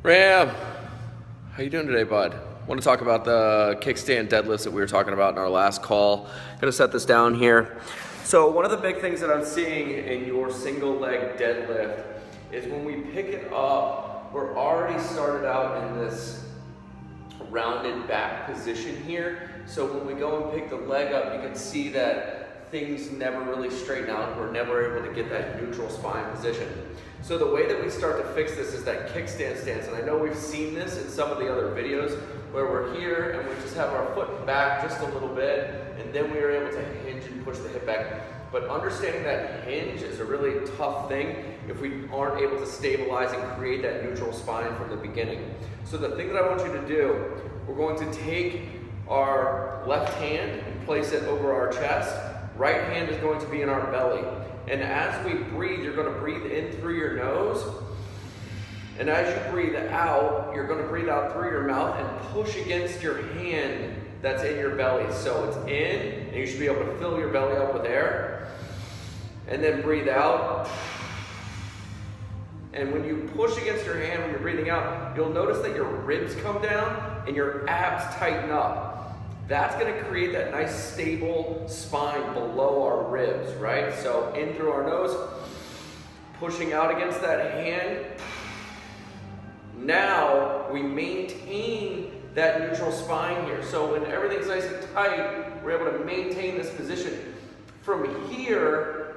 Ram, how you doing today, bud? Want to talk about the kickstand deadlifts that we were talking about in our last call. Gonna set this down here. So one of the big things that I'm seeing in your single leg deadlift is when we pick it up, we're already started out in this rounded back position here. So when we go and pick the leg up, you can see that things never really straighten out. We're never able to get that neutral spine position. So the way that we start to fix this is that kickstand stance. And I know we've seen this in some of the other videos where we're here and we just have our foot back just a little bit, and then we are able to hinge and push the hip back. But understanding that hinge is a really tough thing if we aren't able to stabilize and create that neutral spine from the beginning. So the thing that I want you to do, we're going to take our left hand and place it over our chest. Right hand is going to be in our belly. And as we breathe, you're going to breathe in through your nose. And as you breathe out, you're going to breathe out through your mouth and push against your hand that's in your belly. So it's in, and you should be able to fill your belly up with air. And then breathe out. And when you push against your hand when you're breathing out, you'll notice that your ribs come down and your abs tighten up. That's going to create that nice stable spine below our ribs, right? So in through our nose, pushing out against that hand. Now we maintain that neutral spine here. So when everything's nice and tight, we're able to maintain this position. From here,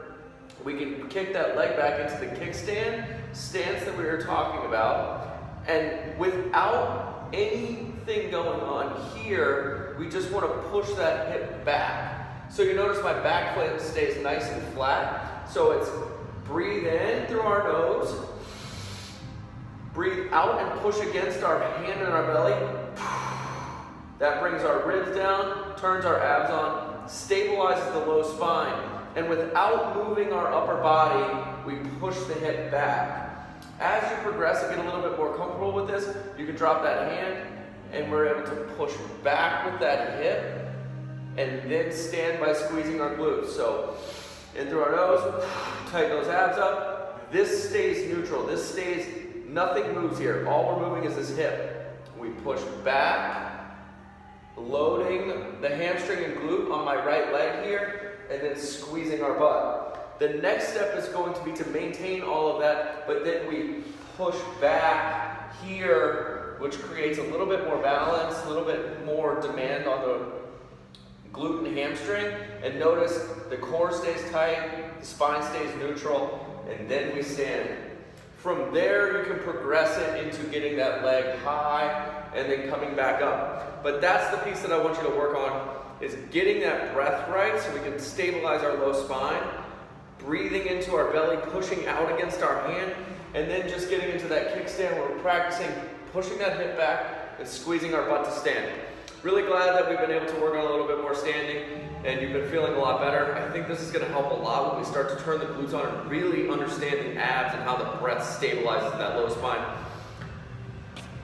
we can kick that leg back into the kickstand stance that we were talking about. And without anything going on here, we just want to push that hip back. So you notice my back foot stays nice and flat. So it's breathe in through our nose, breathe out and push against our hand and our belly. That brings our ribs down, turns our abs on, stabilizes the low spine. And without moving our upper body, we push the hip back. As you progress and get a little bit more comfortable with this, you can drop that hand and we're able to push back with that hip and then stand by squeezing our glutes. So in through our nose, tighten those abs up. This stays neutral. This stays, nothing moves here. All we're moving is this hip. We push back, loading the hamstring and glute on my right leg here, and then squeezing our butt. The next step is going to be to maintain all of that, but then we push back here, which creates a little bit more balance, a little bit more demand on the glute and hamstring. And notice the core stays tight, the spine stays neutral, and then we stand. From there, you can progress it into getting that leg high and then coming back up. But that's the piece that I want you to work on, is getting that breath right so we can stabilize our low spine, breathing into our belly, pushing out against our hand, and then just getting into that kickstand where we're practicing pushing that hip back and squeezing our butt to stand. Really glad that we've been able to work on a little bit more standing and you've been feeling a lot better. I think this is going to help a lot when we start to turn the glutes on and really understand the abs and how the breath stabilizes that low spine.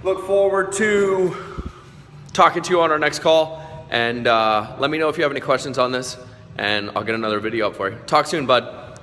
Look forward to talking to you on our next call, and let me know if you have any questions on this, and I'll get another video up for you. Talk soon, bud.